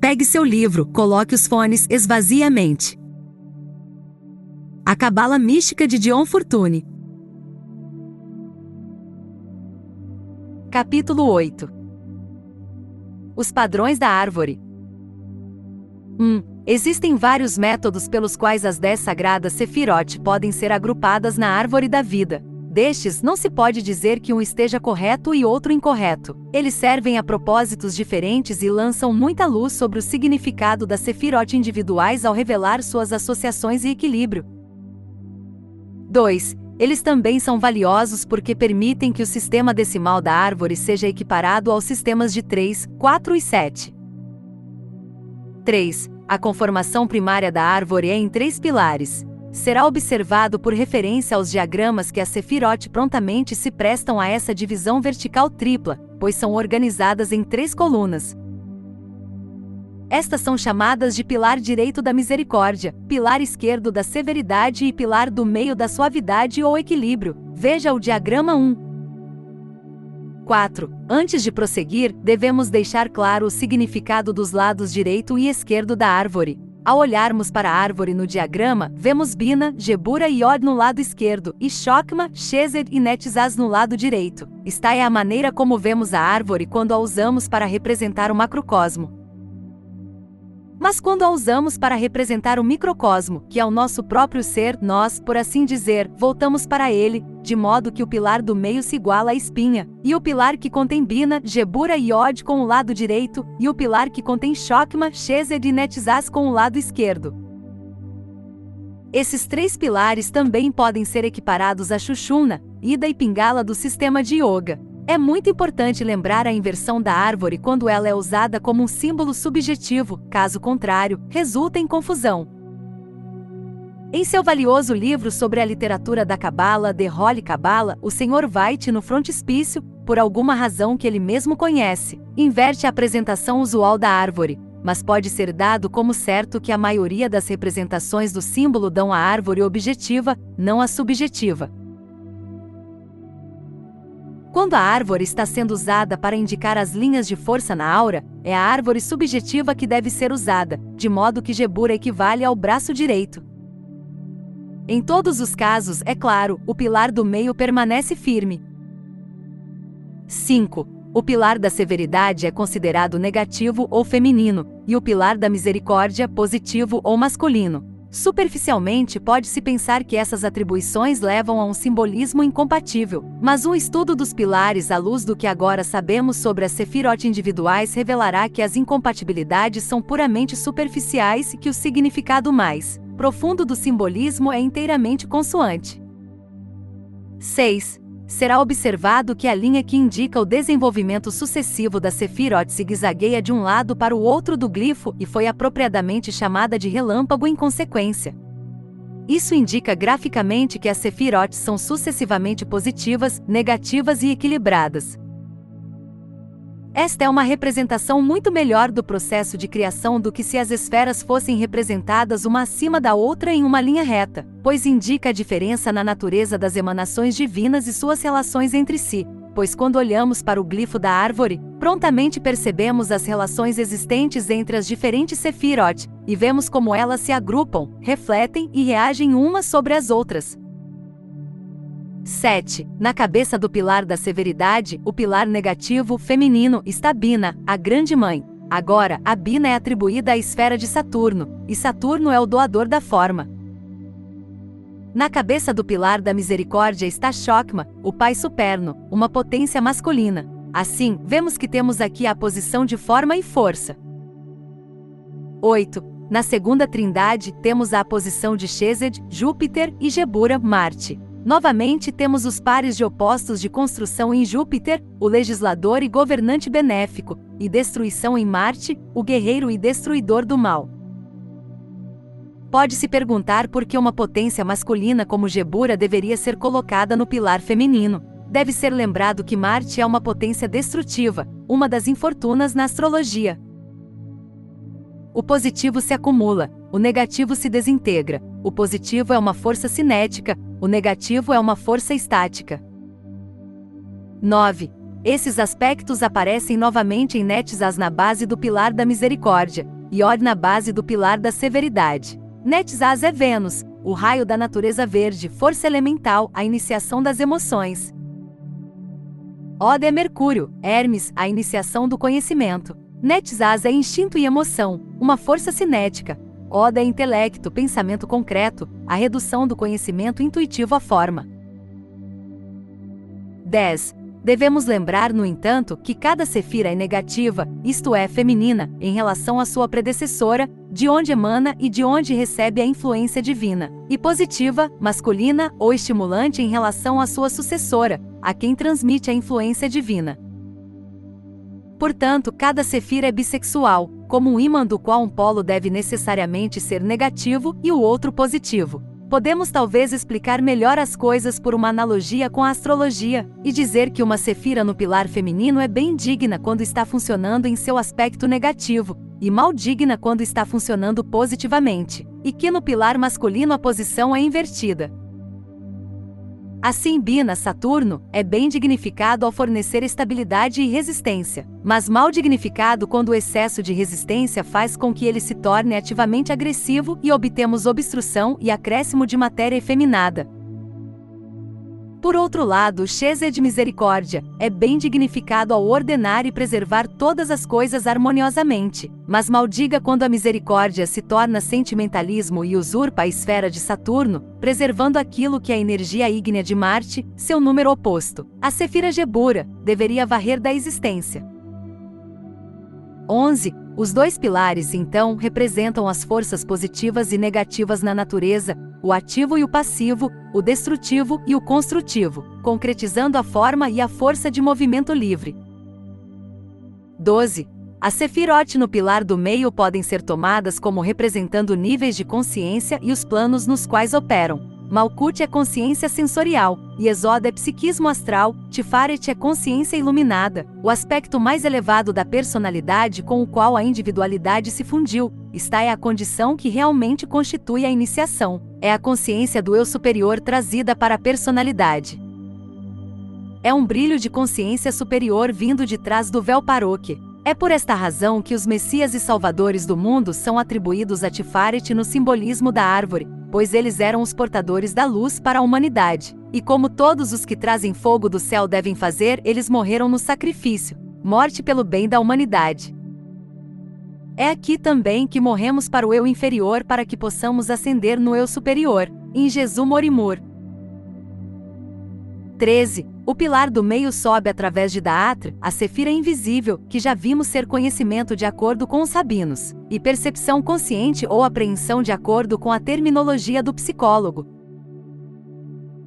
Pegue seu livro, coloque os fones, esvazie a mente. A Cabala Mística de Dion Fortune. Capítulo 8. Os padrões da árvore. 1. Existem vários métodos pelos quais as 10 sagradas Sefirot podem ser agrupadas na árvore da vida. Destes, não se pode dizer que um esteja correto e outro incorreto. Eles servem a propósitos diferentes e lançam muita luz sobre o significado das Sefirot individuais ao revelar suas associações e equilíbrio. 2. Eles também são valiosos porque permitem que o sistema decimal da árvore seja equiparado aos sistemas de 3, 4 e 7. 3. A conformação primária da árvore é em 3 pilares. Será observado por referência aos diagramas que as Sefirot prontamente se prestam a essa divisão vertical tripla, pois são organizadas em 3 colunas. Estas são chamadas de pilar direito da misericórdia, pilar esquerdo da severidade e pilar do meio da suavidade ou equilíbrio. Veja o diagrama 1. 4. Antes de prosseguir, devemos deixar claro o significado dos lados direito e esquerdo da árvore. Ao olharmos para a árvore no diagrama, vemos Bina, Gebura e Od no lado esquerdo, e Shokma, Shezer e Netzaz no lado direito. Esta é a maneira como vemos a árvore quando a usamos para representar o macrocosmo. Mas quando a usamos para representar o microcosmo, que é o nosso próprio ser, nós, por assim dizer, voltamos para ele, de modo que o pilar do meio se iguala à espinha, e o pilar que contém Bina, Gebura e Od com o lado direito, e o pilar que contém Shokma, Shezer e Netzaz com o lado esquerdo. Esses 3 pilares também podem ser equiparados a Shushumna, Ida e Pingala do sistema de Yoga. É muito importante lembrar a inversão da árvore quando ela é usada como um símbolo subjetivo, caso contrário, resulta em confusão. Em seu valioso livro sobre a literatura da Cabala, The Holy Kabbalah, o Sr. White, no frontispício, por alguma razão que ele mesmo conhece, inverte a apresentação usual da árvore, mas pode ser dado como certo que a maioria das representações do símbolo dão a árvore objetiva, não a subjetiva. Quando a árvore está sendo usada para indicar as linhas de força na aura, é a árvore subjetiva que deve ser usada, de modo que Gebura equivale ao braço direito. Em todos os casos, é claro, o pilar do meio permanece firme. 5. O pilar da severidade é considerado negativo ou feminino, e o pilar da misericórdia positivo ou masculino. Superficialmente, pode-se pensar que essas atribuições levam a um simbolismo incompatível, mas um estudo dos pilares à luz do que agora sabemos sobre as Sefirot individuais revelará que as incompatibilidades são puramente superficiais e que o significado mais profundo do simbolismo é inteiramente consoante. 6. Será observado que a linha que indica o desenvolvimento sucessivo da Sefirot zigue-zagueia de um lado para o outro do glifo e foi apropriadamente chamada de relâmpago em consequência. Isso indica graficamente que as Sefirot são sucessivamente positivas, negativas e equilibradas. Esta é uma representação muito melhor do processo de criação do que se as esferas fossem representadas uma acima da outra em uma linha reta, pois indica a diferença na natureza das emanações divinas e suas relações entre si, pois quando olhamos para o glifo da árvore, prontamente percebemos as relações existentes entre as diferentes Sefirot, e vemos como elas se agrupam, refletem e reagem umas sobre as outras. 7. Na cabeça do pilar da severidade, o pilar negativo feminino está Bina, a grande mãe. Agora, a Bina é atribuída à esfera de Saturno, e Saturno é o doador da forma. Na cabeça do pilar da misericórdia está Shokma, o pai superno, uma potência masculina. Assim, vemos que temos aqui a posição de forma e força. 8. Na segunda trindade, temos a posição de Chesed, Júpiter e Gebura, Marte. Novamente temos os pares de opostos de construção em Júpiter, o legislador e governante benéfico, e destruição em Marte, o guerreiro e destruidor do mal. Pode-se perguntar por que uma potência masculina como Gebura deveria ser colocada no pilar feminino. Deve ser lembrado que Marte é uma potência destrutiva, uma das infortunas na astrologia. O positivo se acumula, o negativo se desintegra. O positivo é uma força cinética, o negativo é uma força estática. 9. Esses aspectos aparecem novamente em Netzaz na base do pilar da misericórdia, Iod na base do pilar da severidade. Netzaz é Vênus, o raio da natureza verde, força elemental, a iniciação das emoções. Od é Mercúrio, Hermes, a iniciação do conhecimento. Netzaz é instinto e emoção, uma força cinética. Od é intelecto, pensamento concreto, a redução do conhecimento intuitivo à forma. 10. Devemos lembrar, no entanto, que cada sefira é negativa, isto é, feminina, em relação à sua predecessora, de onde emana e de onde recebe a influência divina, e positiva, masculina ou estimulante em relação à sua sucessora, a quem transmite a influência divina. Portanto, cada sefira é bissexual, como um ímã do qual um polo deve necessariamente ser negativo e o outro positivo. Podemos talvez explicar melhor as coisas por uma analogia com a astrologia, e dizer que uma sefira no pilar feminino é bem digna quando está funcionando em seu aspecto negativo, e mal digna quando está funcionando positivamente, e que no pilar masculino a posição é invertida. Assim, Bina, Saturno, é bem dignificado ao fornecer estabilidade e resistência, mas mal dignificado quando o excesso de resistência faz com que ele se torne ativamente agressivo e obtemos obstrução e acréscimo de matéria efeminada. Por outro lado, Chesed Misericórdia é bem dignificado ao ordenar e preservar todas as coisas harmoniosamente, mas maldiga quando a misericórdia se torna sentimentalismo e usurpa a esfera de Saturno, preservando aquilo que a energia ígnea de Marte, seu número oposto, a Sefira Gebura, deveria varrer da existência. 11. Os dois pilares, então, representam as forças positivas e negativas na natureza, o ativo e o passivo, o destrutivo e o construtivo, concretizando a forma e a força de movimento livre. 12. As sefirot no pilar do meio podem ser tomadas como representando níveis de consciência e os planos nos quais operam. Malkut é consciência sensorial, Yesod é psiquismo astral, Tiferet é consciência iluminada, o aspecto mais elevado da personalidade com o qual a individualidade se fundiu. Esta é a condição que realmente constitui a iniciação, é a consciência do eu superior trazida para a personalidade. É um brilho de consciência superior vindo de trás do véu Paroque. É por esta razão que os Messias e Salvadores do mundo são atribuídos a Tiferet no simbolismo da árvore, pois eles eram os portadores da luz para a humanidade. E como todos os que trazem fogo do céu devem fazer, eles morreram no sacrifício, morte pelo bem da humanidade. É aqui também que morremos para o eu inferior para que possamos ascender no eu superior, em Jesus Morimur. 13. O pilar do meio sobe através de Daatra, a sefira invisível, que já vimos ser conhecimento de acordo com os rabinos, e percepção consciente ou apreensão de acordo com a terminologia do psicólogo.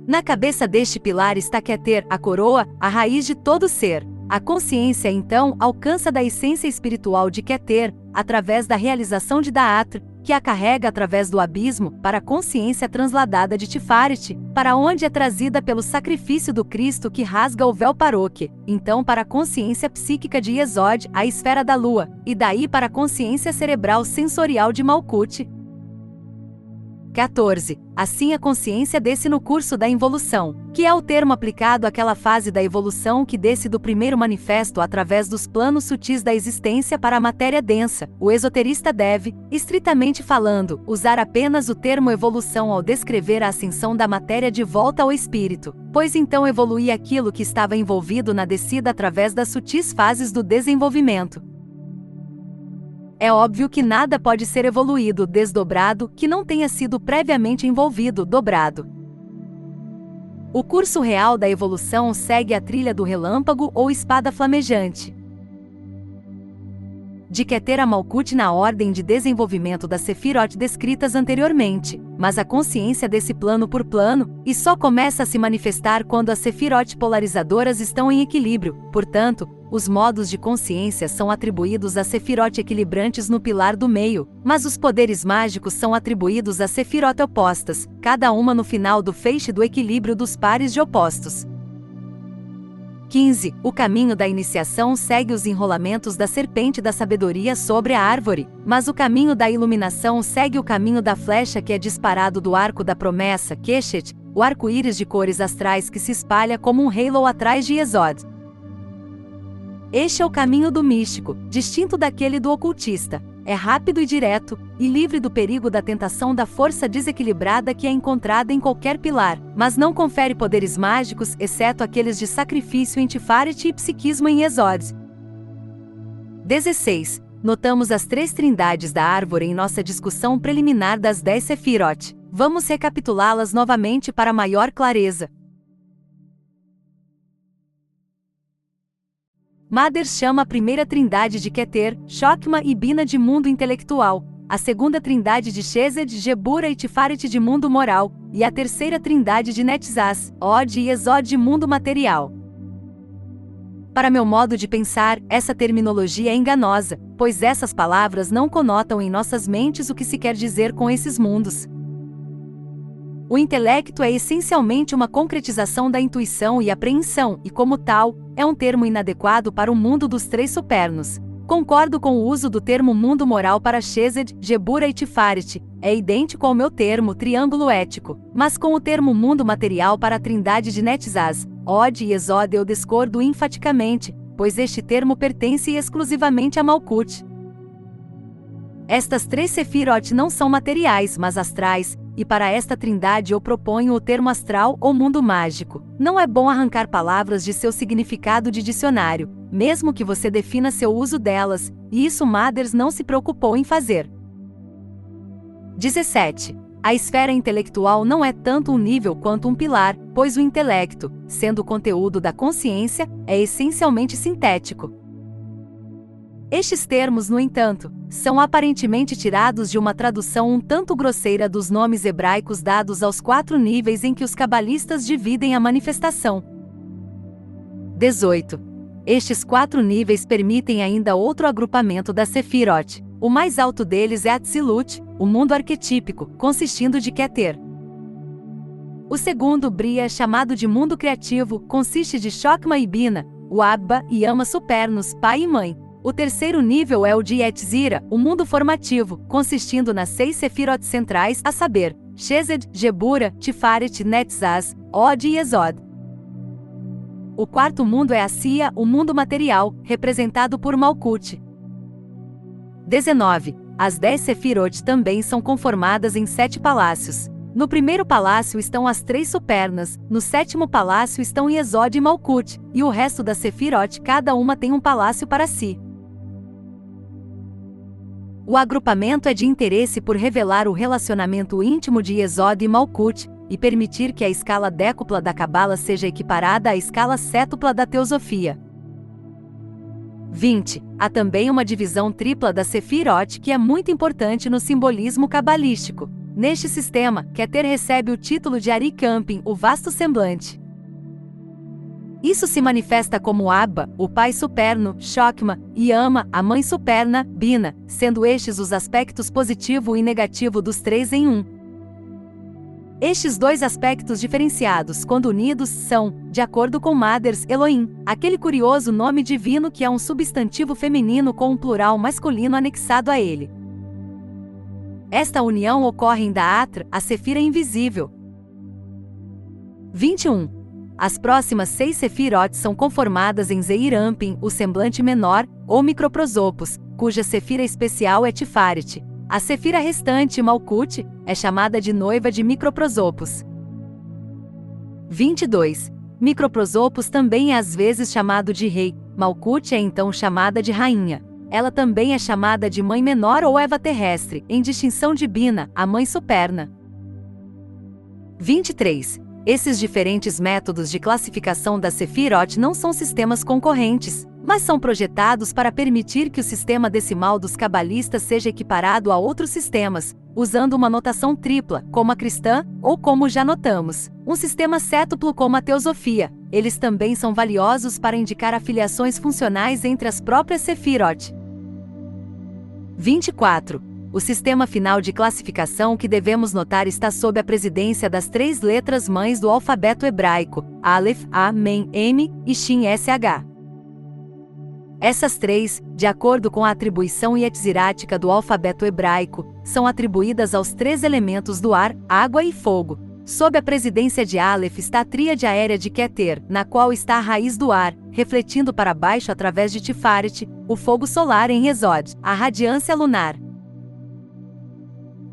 Na cabeça deste pilar está Keter, a coroa, a raiz de todo ser. A consciência, então, alcança da essência espiritual de Keter, através da realização de Daatra, que a carrega através do abismo, para a consciência transladada de Tiferet, para onde é trazida pelo sacrifício do Cristo que rasga o véu Paroque, então para a consciência psíquica de Yesod, a esfera da lua, e daí para a consciência cerebral sensorial de Malkut. 14. Assim a consciência desce no curso da involução, que é o termo aplicado àquela fase da evolução que desce do primeiro manifesto através dos planos sutis da existência para a matéria densa. O esoterista deve, estritamente falando, usar apenas o termo evolução ao descrever a ascensão da matéria de volta ao espírito, pois então evolui aquilo que estava envolvido na descida através das sutis fases do desenvolvimento. É óbvio que nada pode ser evoluído desdobrado que não tenha sido previamente envolvido dobrado. O curso real da evolução segue a trilha do relâmpago ou espada flamejante. De Keter a Malkut na ordem de desenvolvimento das sefirot descritas anteriormente, mas a consciência desse plano por plano, e só começa a se manifestar quando as sefirot polarizadoras estão em equilíbrio. Portanto, os modos de consciência são atribuídos a sefirot equilibrantes no pilar do meio, mas os poderes mágicos são atribuídos a sefirot opostas, cada uma no final do feixe do equilíbrio dos pares de opostos. 15. O caminho da iniciação segue os enrolamentos da serpente da sabedoria sobre a árvore, mas o caminho da iluminação segue o caminho da flecha que é disparado do arco da promessa, Keshet, o arco-íris de cores astrais que se espalha como um halo atrás de Yesod. Este é o caminho do místico, distinto daquele do ocultista. É rápido e direto, e livre do perigo da tentação da força desequilibrada que é encontrada em qualquer pilar, mas não confere poderes mágicos, exceto aqueles de sacrifício em Tifaret e psiquismo em Yesod. 16. Notamos as 3 trindades da árvore em nossa discussão preliminar das 10 Sefirot. Vamos recapitulá-las novamente para maior clareza. Mader chama a primeira trindade de Keter, Chokma e Bina de mundo intelectual, a segunda trindade de Chesed, Gebura e Tifaret de mundo moral, e a terceira trindade de Netzaz, Od e Yesod de mundo material. Para meu modo de pensar, essa terminologia é enganosa, pois essas palavras não conotam em nossas mentes o que se quer dizer com esses mundos. O intelecto é essencialmente uma concretização da intuição e apreensão, e como tal, é um termo inadequado para o mundo dos 3 supernos. Concordo com o uso do termo mundo moral para Chesed, Gebura e Tifaret, é idêntico ao meu termo triângulo ético, mas com o termo mundo material para a trindade de Netzaz, Od e Yesod eu discordo enfaticamente, pois este termo pertence exclusivamente a Malkut. Estas 3 Sefirot não são materiais, mas astrais, e para esta trindade eu proponho o termo astral ou mundo mágico. Não é bom arrancar palavras de seu significado de dicionário, mesmo que você defina seu uso delas, e isso Maders não se preocupou em fazer. 17. A esfera intelectual não é tanto um nível quanto um pilar, pois o intelecto, sendo o conteúdo da consciência, é essencialmente sintético. Estes termos, no entanto, são aparentemente tirados de uma tradução um tanto grosseira dos nomes hebraicos dados aos 4 níveis em que os cabalistas dividem a manifestação. 18. Estes 4 níveis permitem ainda outro agrupamento da Sefirot. O mais alto deles é Atzilut, o mundo arquetípico, consistindo de Keter. O segundo, Bria, chamado de mundo criativo, consiste de Chokma e Bina, o Abba e Ama supernos, pai e mãe. O terceiro nível é o de Yetzira, o mundo formativo, consistindo nas 6 Sefirot centrais, a saber, Chesed, Gebura, Tifaret, Netzaz, Od e Yesod. O quarto mundo é Assia, o mundo material, representado por Malkut. 19. As 10 Sefirot também são conformadas em 7 palácios. No primeiro palácio estão as 3 supernas, no sétimo palácio estão Yesod e Malkut, e o resto das Sefirot cada uma tem um palácio para si. O agrupamento é de interesse por revelar o relacionamento íntimo de Yesod e Malkut, e permitir que a escala décupla da Cabala seja equiparada à escala sétupla da Teosofia. 20. Há também uma divisão tripla da Sefirot que é muito importante no simbolismo cabalístico. Neste sistema, Keter recebe o título de Ari Camping, o vasto semblante. Isso se manifesta como Abba, o pai superno, Chokma, e Ama, a mãe superna, Bina, sendo estes os aspectos positivo e negativo dos 3 em um. Estes 2 aspectos diferenciados, quando unidos, são, de acordo com Maders, Elohim, aquele curioso nome divino que é um substantivo feminino com um plural masculino anexado a ele. Esta união ocorre em Daatra, a Sefira invisível. 21. As próximas 6 Sefirot são conformadas em Zeir Anpin, o semblante menor, ou Microprosopos, cuja Sefira especial é Tifaret. A Sefira restante, Malkut, é chamada de noiva de Microprosopos. 22. Microprosopos também é às vezes chamado de rei, Malkut é então chamada de rainha. Ela também é chamada de mãe menor ou Eva terrestre, em distinção de Bina, a mãe superna. 23. Esses diferentes métodos de classificação da Sefirot não são sistemas concorrentes, mas são projetados para permitir que o sistema decimal dos cabalistas seja equiparado a outros sistemas, usando uma notação tripla, como a cristã, ou como já notamos, um sistema sétuplo como a teosofia. Eles também são valiosos para indicar afiliações funcionais entre as próprias Sefirot. 24. O sistema final de classificação que devemos notar está sob a presidência das 3 letras mães do alfabeto hebraico, Aleph, A, Mem, M e Shin, SH. Essas 3, de acordo com a atribuição yetzirática do alfabeto hebraico, são atribuídas aos 3 elementos do ar, água e fogo. Sob a presidência de Aleph está a tríade aérea de Keter, na qual está a raiz do ar, refletindo para baixo através de Tiferet, o fogo solar em Resod, a radiância lunar.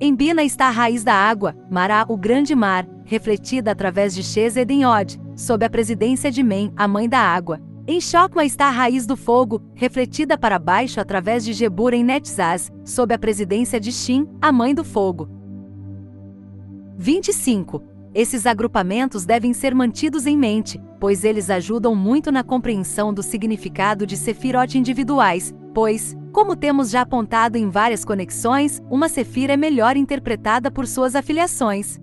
Em Bina está a raiz da água, Mará, o grande mar, refletida através de Shezed em Od, sob a presidência de Men, a mãe da água. Em Chokma está a raiz do fogo, refletida para baixo através de Jebur em Netzaz, sob a presidência de Shin, a mãe do fogo. 25. Esses agrupamentos devem ser mantidos em mente, pois eles ajudam muito na compreensão do significado de Sefirot individuais, pois, como temos já apontado em várias conexões, uma Sefira é melhor interpretada por suas afiliações.